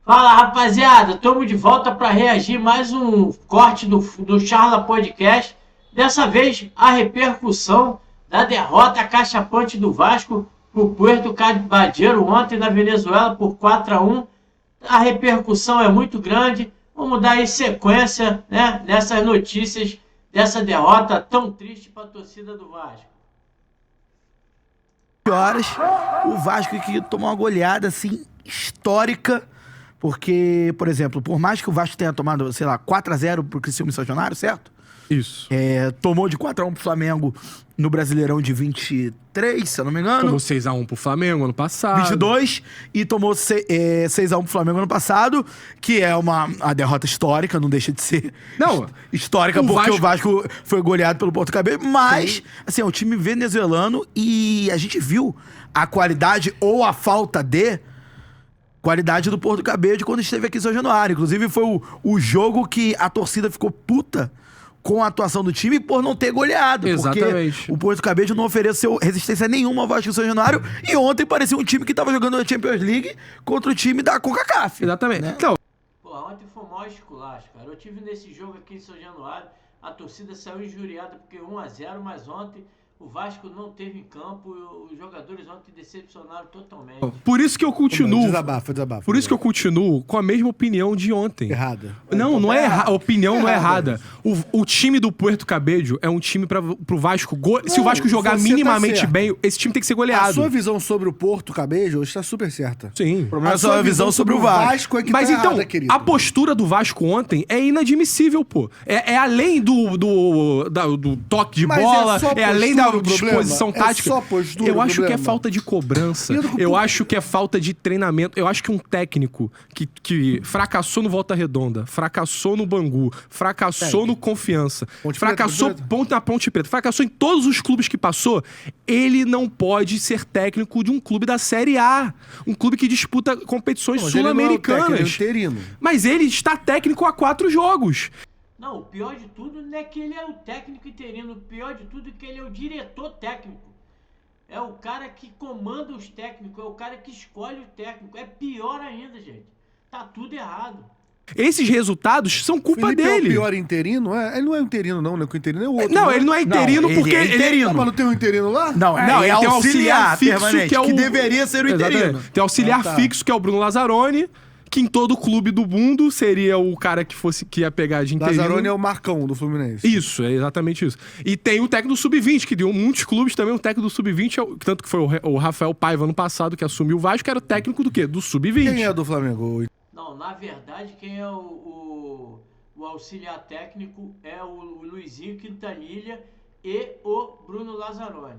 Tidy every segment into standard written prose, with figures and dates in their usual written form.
Fala, rapaziada, estamos de volta para reagir mais um corte do Charla Podcast. Dessa vez, a repercussão da derrota cachapante do Vasco por Puerto Caballero ontem na Venezuela por 4-1. A repercussão é muito grande. Vamos dar aí sequência, né, nessas notícias dessa derrota tão triste para a torcida do Vasco. Horas, o Vasco que tomou uma goleada assim histórica, porque, por exemplo, por mais que o Vasco tenha tomado, sei lá, 4-0 pro Criciúma e São Januário, certo? Isso. Tomou de 4-1 pro Flamengo no Brasileirão de 23, se eu não me engano. Tomou 6-1 pro Flamengo ano passado. 22 e tomou 6-1 pro Flamengo ano passado, que é a derrota histórica, não deixa de ser histórica, porque o Vasco foi goleado pelo Porto Cabello, mas, assim, é um time venezuelano e a gente viu a qualidade ou a falta de qualidade do Porto Cabello quando esteve aqui em São Januário. Inclusive, foi o jogo que a torcida ficou puta com a atuação do time por não ter goleado. Exatamente. Porque o Porto Cabello não ofereceu resistência nenhuma ao Vasco e São Januário e ontem parecia um time que tava jogando na Champions League contra o time da CONCACAF. Exatamente. Né? Então, Ontem foi o maior esculacho, cara. Eu tive nesse jogo aqui em São Januário, a torcida saiu injuriada porque 1-0, mas ontem o Vasco não teve em campo e os jogadores ontem decepcionaram totalmente. por isso que eu continuo. Desabafo. Por isso que eu continuo com a mesma opinião de ontem. Errada. Não é errada. A opinião não é errada. O time do Puerto Cabello é um time pro Vasco. Se o Vasco jogar minimamente bem, esse time tem que ser goleado. A sua visão sobre o Porto Cabello está super certa. Sim. O problema é só a visão sobre o Vasco. É que Mas tá então, errada, querido. a postura do Vasco ontem é inadmissível, pô. É além do toque de Mas bola, é só além da postura o problema? disposição É tática. só postura Eu o acho que é problema? falta de cobrança. E do- Eu acho que é falta de treinamento. Eu acho que um técnico que fracassou no Volta Redonda, fracassou no Bangu, fracassou no Confiança, Ponte fracassou Preta. na Ponte Preta, fracassou em todos os clubes que passou, ele não pode ser técnico de um clube da Série A. Um clube que disputa competições Mas ele não é o técnico, sul-americanas. ele é interino. Mas ele está técnico há 4 jogos. Não, o pior de tudo não é que ele é o técnico interino, o pior de tudo é que ele é o diretor técnico. É o cara que comanda os técnicos, é o cara que escolhe o técnico. É pior ainda, gente. Tá tudo errado. Esses resultados são culpa Felipe é o dele. pior interino? Ele não é interino, não, né? O interino é o outro. Não, né? ele não é interino Não, porque ele é interino. Ah, mas não tem um interino lá? Não, ele tem um auxiliar fixo permanente, que é o deveria ser o interino. Exatamente. Tem auxiliar fixo que é o Bruno Lazzaroni, que em todo clube do mundo seria o cara que ia pegar de interino. Lazzaroni é o Marcão do Fluminense. Isso, é exatamente isso. E tem o técnico do Sub-20, que deu muitos clubes também. O técnico do Sub-20, tanto que foi o Rafael Paiva ano passado, que assumiu o Vasco, que era o técnico do quê? Do Sub-20. Quem é do Flamengo? Não, na verdade, quem é o auxiliar técnico é o Luizinho Quintanilha e o Bruno Lazzaroni.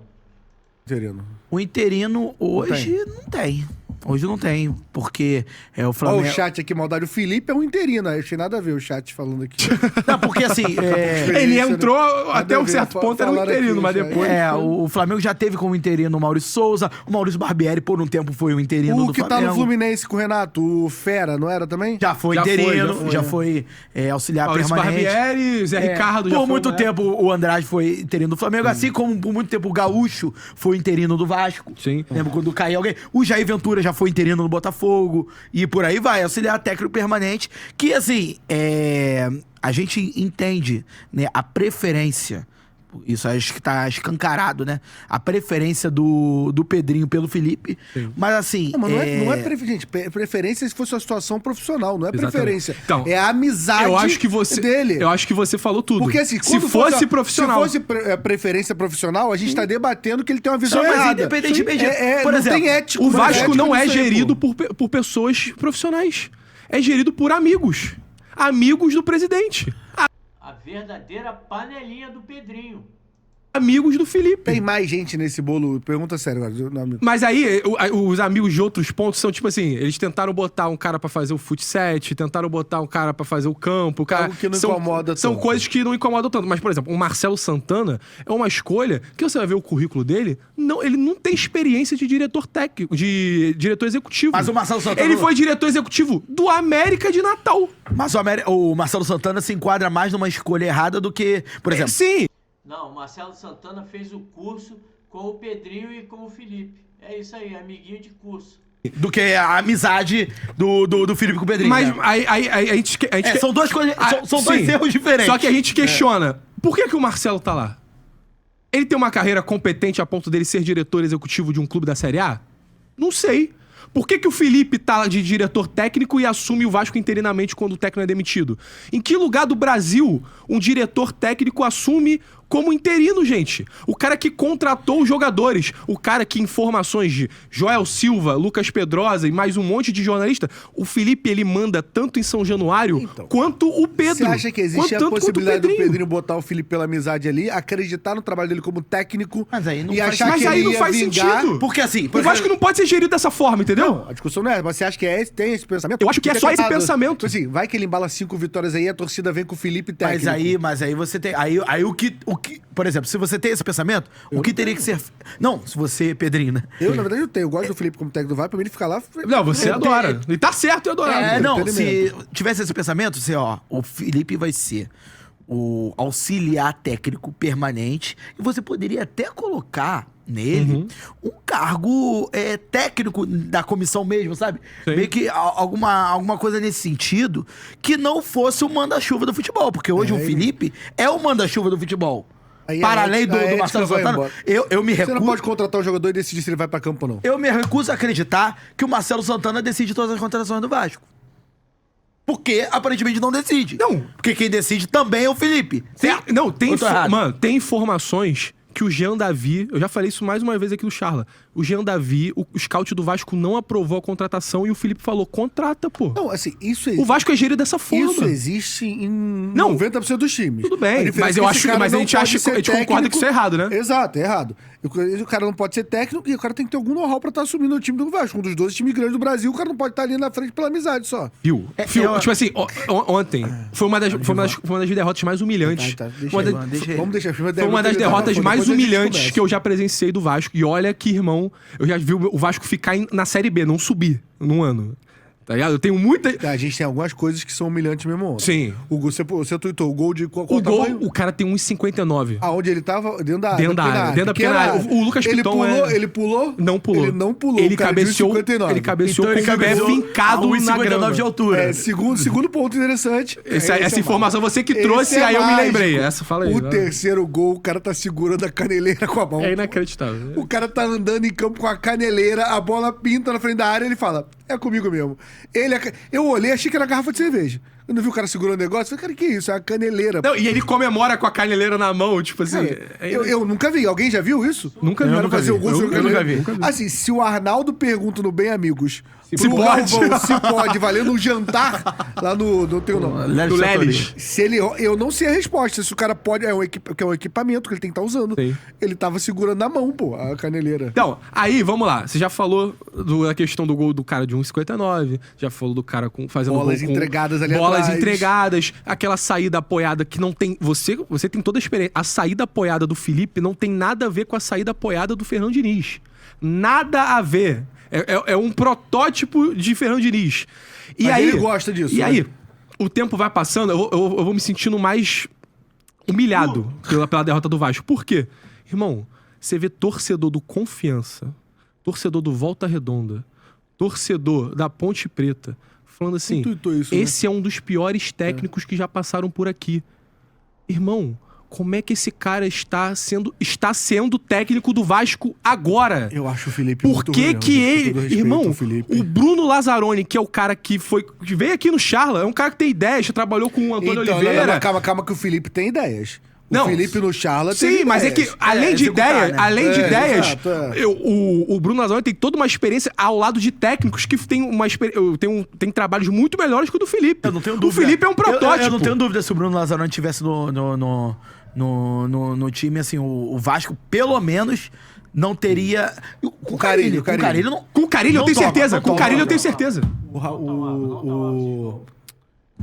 Interino. O interino hoje não tem. Hoje não tem, porque o Ó, Flamengo... o chat aqui, maldade. O Felipe é um interino. Aí achei nada a ver o chat falando aqui. Não, porque assim... Ele entrou até um ver, certo ponto, era um falaram interino, aqui, mas já. depois... o Flamengo já teve como interino o Maurício Souza, o Maurício Barbieri por um tempo foi o interino O do que Flamengo. tá no Fluminense com o Renato, o Fera, não era também? Já foi Já foi, interino, já foi auxiliar Maurício permanente. Barbieri, Zé Ricardo já Por foi, muito né? tempo o Andrade foi interino do Flamengo, assim como por muito tempo o Gaúcho foi interino do Vasco. Sim. Lembra quando caiu alguém? O Jair Ventura já foi interino no Botafogo e por aí vai, auxiliar técnico permanente, que assim, a gente entende, né, a preferência. Isso acho que tá escancarado, né? A preferência do Pedrinho pelo Felipe. Sim. Mas assim. Não, mas não é gente, preferência se fosse uma situação profissional, não é Exatamente. preferência. Então, é a amizade eu acho que você, dele. Eu acho que você falou tudo. Porque assim, se quando fosse profissional. Se fosse preferência profissional, a gente tá debatendo que ele tem uma visão Não, mas errada. independentemente de- Por por exemplo, exemplo, tem ético. O mas Vasco ético não é nisso aí, gerido pô. por pessoas profissionais. É gerido por amigos. Amigos do presidente. A verdadeira panelinha do Pedrinho. Amigos do Felipe. Tem mais gente nesse bolo? Pergunta sério agora. Não, amigo. Mas aí, os amigos de outros pontos são tipo assim, eles tentaram botar um cara pra fazer o futset, tentaram botar um cara pra fazer o campo, o cara... Algo que não são, incomoda São tanto. coisas que não incomodam tanto. Mas, por exemplo, o Marcelo Santana é uma escolha que você vai ver o currículo dele, ele não tem experiência de diretor técnico, de diretor executivo. Mas o Marcelo Santana- Ele foi diretor executivo do América de Natal. Mas o Marcelo Santana se enquadra mais numa escolha errada do que, por exemplo. Sim. Não, o Marcelo Santana fez o curso com o Pedrinho e com o Felipe. É isso aí, amiguinho de curso. do que a amizade do Felipe com o Pedrinho. Mas né? aí a gente... São duas coisas, são dois sim. erros diferentes. Só que a gente questiona, por que o Marcelo tá lá? Ele tem uma carreira competente a ponto dele ser diretor executivo de um clube da Série A? Não sei. Por que o Felipe tá de diretor técnico e assume o Vasco interinamente quando o técnico é demitido? Em que lugar do Brasil um diretor técnico assume como interino, gente? O cara que contratou os jogadores, o cara que informações de Joel Silva, Lucas Pedrosa e mais um monte de jornalista, o Felipe, ele manda tanto em São Januário quanto o Pedro. Você acha que existe a possibilidade do Pedrinho botar o Felipe pela amizade ali, acreditar no trabalho dele como técnico Mas aí não e faz- achar Mas que aí ele não ia faz vingar? sentido. Porque assim... O Vasco não pode ser gerido dessa forma, entendeu? Não, a discussão não é, mas você acha que tem esse pensamento? Eu acho que é só esse pensamento. Tipo assim, vai que ele embala 5 vitórias aí e a torcida vem com o Felipe técnico. Mas aí você tem... Aí o que... Por exemplo, se você tem esse pensamento, o que teria que ser... Não, se você, Pedrinho, né? Eu, na verdade, eu gosto do Felipe como técnico do VAR, pra mim ele ficar lá... Não, você adora. E tá certo em adorar. Não, se tivesse esse pensamento, você, o Felipe vai ser o auxiliar técnico permanente e você poderia até colocar nele um cargo técnico da comissão mesmo, sabe? Sim. Meio que alguma coisa nesse sentido que não fosse o manda-chuva do futebol, porque hoje o Felipe é o manda-chuva do futebol. Aí Para a além do ética Marcelo vai Santana, embora. eu me Você recuso... não pode contratar um jogador e decidir se ele vai pra campo ou não. Eu me recuso a acreditar que o Marcelo Santana decide todas as contratações do Vasco. Porque aparentemente não decide. Não. Porque quem decide também é o Felipe. Certo? Não, tem, Ou tô errado? mano, tem informações que o Jean Davi, eu já falei isso mais uma vez aqui no Charla, o Jean Davi, o scout do Vasco não aprovou a contratação e o Felipe falou, contrata, pô. Não, assim, isso O Vasco é gerido dessa forma. Isso existe em Não. 90% dos times. Tudo bem, A diferença mas é eu que acho- esse cara mas a não gente pode acha- ser a gente concorda que isso é errado, né? Exato, é errado. O cara não pode ser técnico e o cara tem que ter algum know-how pra estar assumindo o time do Vasco. Um dos 12 times grandes do Brasil, o cara não pode estar ali na frente pela amizade só. Viu? Tipo assim, ontem foi uma das derrotas mais humilhantes. Deixa aí, mano, deixa aí. Vamos deixar. Foi uma das derrotas mais humilhantes que eu já presenciei do Vasco. E olha que, irmão, eu já vi o Vasco ficar na Série B, não subir num ano. Tá ligado? Eu tenho muita... A gente tem algumas coisas que são humilhantes mesmo. Ontem. Sim. O gol, você tweetou o gol de qual O tamanho? gol, o cara tem 1,59. Aonde ele tava? Dentro da área. Dentro da área, dentro da pequena área. O Lucas Piton Ele pulou? Não pulou. Ele não pulou. Ele o cara de cabeceou, 1,59. ele cabeceou Então ele com o pé cabeceou fincado a na 1,59 grama. de altura. Segundo ponto interessante. Essa informação você que trouxe, aí eu me lembrei. Essa fala aí. O terceiro gol, o cara tá segurando a caneleira com a mão. É inacreditável. O cara tá andando em campo com a caneleira, a bola pinta na frente da área, ele fala, é comigo mesmo. Eu olhei, achei que era garrafa de cerveja. Eu não vi o cara segurando o negócio, falei, cara, que isso? É uma caneleira. Não, e ele comemora com a caneleira na mão, tipo assim. Cara, eu nunca vi. Alguém já viu isso? Nunca vi, O cara nunca fazer vi. o gol Eu sobre nunca caneleira. vi. Assim, se o Arnaldo pergunta no Bem Amigos, Se pro pode. Galvão, se pode, valendo um jantar lá no... Não tenho nome. Do Lelis. Se ele, eu não sei a resposta. Se o cara pode... que é um equipamento que ele tem que estar usando. Sim. Ele tava segurando na mão, pô, a caneleira. Então, aí, vamos lá. Você já falou da questão do gol do cara de 1,59. Já falou do cara fazendo Bolas gol com entregadas ali bolas atrás. entregadas. Aquela saída apoiada que não tem... Você tem toda a experiência. A saída apoiada do Felipe não tem nada a ver com a saída apoiada do Fernando Diniz. Nada a ver. É um protótipo de Fernando Diniz. E Mas aí, ele gosta disso, E né? aí, o tempo vai passando, eu vou me sentindo mais humilhado pela derrota do Vasco. Por quê? Irmão, você vê torcedor do Confiança, torcedor do Volta Redonda, torcedor da Ponte Preta, falando assim, Intuitou isso, né? esse é um dos piores técnicos que já passaram por aqui. Irmão, como é que esse cara está sendo técnico do Vasco agora? Eu acho o Felipe Por muito que ruim, que com todo ele... respeito Irmão, ao Felipe. o Bruno Lazzaroni, que é o cara que veio aqui no Charla, é um cara que tem ideias, já trabalhou com o Antônio Então, Oliveira. não, calma que o Felipe tem ideias. O Não. Felipe no Charla tem Sim, ideias. mas é que, além de executar, ideias, né? Exato, o Bruno Lazzaroni tem toda uma experiência ao lado de técnicos que tem trabalhos muito melhores que o do Felipe. Eu não tenho dúvida. O Felipe é um protótipo. Eu não tenho dúvida se o Bruno Lazzaroni tivesse no time, assim, o Vasco, pelo menos, não teria... Com Carilho. Com Carilho não... Com o Carilho eu não tenho topa, certeza. não Com o topa. Carilho eu tenho certeza.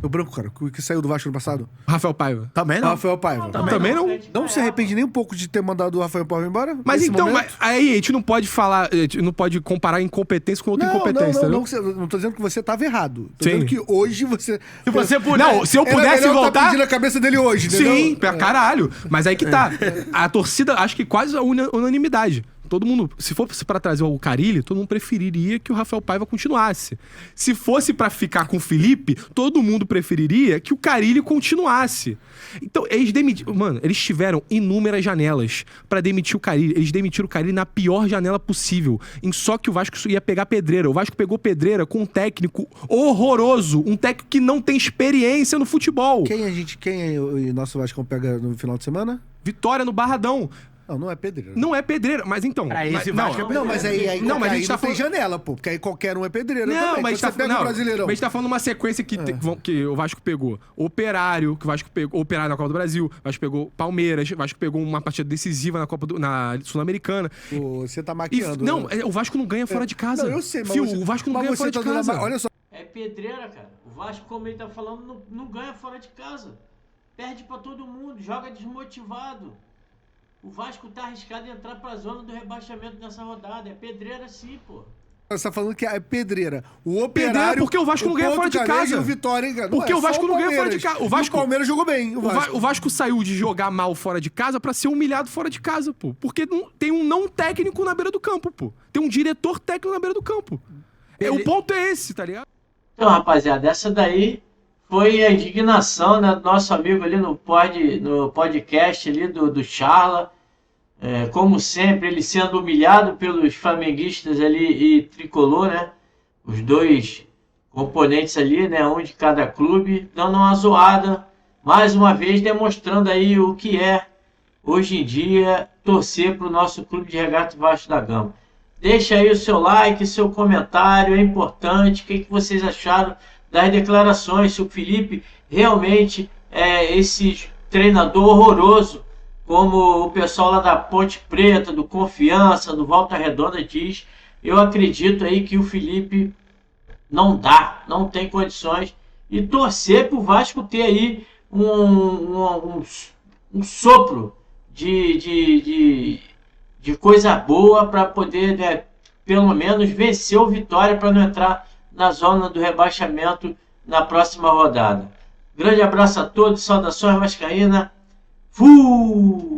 O branco, cara, que saiu do Vasco no passado. Rafael Paiva. Também não. Rafael Paiva. Também não. Não se arrepende nem um pouco de ter mandado o Rafael Paiva embora? Mas nesse então, momento? aí a gente não pode falar, a gente não pode comparar incompetência com outra incompetência, não, entendeu? não tô dizendo que você tava errado. Tô Sim. dizendo que hoje você... Se você puder... Não, se eu Era pudesse melhor tá voltar... pedindo a cabeça dele hoje, entendeu? Sim, pra caralho. Mas aí que tá. A torcida, acho que quase a unanimidade. Todo mundo, se fosse pra trazer o Carille, todo mundo preferiria que o Rafael Paiva continuasse. Se fosse pra ficar com o Felipe, todo mundo preferiria que o Carille continuasse. Então, eles tiveram inúmeras janelas pra demitir o Carille. Eles demitiram o Carille na pior janela possível. Só que o Vasco ia pegar pedreira. O Vasco pegou pedreira com um técnico horroroso. Um técnico que não tem experiência no futebol. Quem o nosso Vasco pega no final de semana? Vitória no Barradão. Não é pedreira. Não é pedreira, mas então... Pra esse Vasco é pedreira. Não, mas aí Não, mas a gente tá tem falando... janela, pô. Porque aí qualquer um é pedreira Não, também. mas Você pega o Brasileirão. mas a gente tá falando uma sequência que o Vasco pegou Operário, que o Vasco pegou Operário na Copa do Brasil, o Vasco pegou Palmeiras, o Vasco pegou uma partida decisiva na Sul-Americana. Pô, você tá maquiando. O Vasco não ganha fora de casa. Não, eu sei, mas o Vasco não ganha fora de casa. Olha só. É pedreira, cara. O Vasco, como ele tá falando, não ganha fora de casa. Perde pra todo mundo, joga desmotivado. O Vasco tá arriscado em entrar pra zona do rebaixamento nessa rodada. É pedreira sim, pô. Você tá falando que é pedreira. O Operário... Pedreira porque o Vasco não ganha fora de casa. E o Vitória, hein, cara? Porque o Vasco não ganha fora de casa. O Palmeiras jogou bem. O Vasco saiu de jogar mal fora de casa pra ser humilhado fora de casa, pô. Porque tem um não técnico na beira do campo, pô. Tem um diretor técnico na beira do campo. O ponto é esse, tá ligado? Então, rapaziada, essa daí foi a indignação, né, do nosso amigo ali no podcast ali do Charla. Como sempre, ele sendo humilhado pelos flamenguistas ali e tricolor, né? Os dois componentes ali, né? Um de cada clube, dando uma zoada, mais uma vez demonstrando aí o que é, hoje em dia, torcer para o nosso clube de regata Vasco da Gama. Deixa aí o seu like, seu comentário, é importante. O que vocês acharam das declarações? Se o Felipe realmente é esse treinador horroroso, como o pessoal lá da Ponte Preta, do Confiança, do Volta Redonda diz. Eu acredito aí que o Felipe não tem condições, e torcer para o Vasco ter aí um sopro de coisa boa para poder, né, pelo menos vencer o Vitória para não entrar na zona do rebaixamento na próxima rodada. Grande abraço a todos, saudações vascaína. Fui!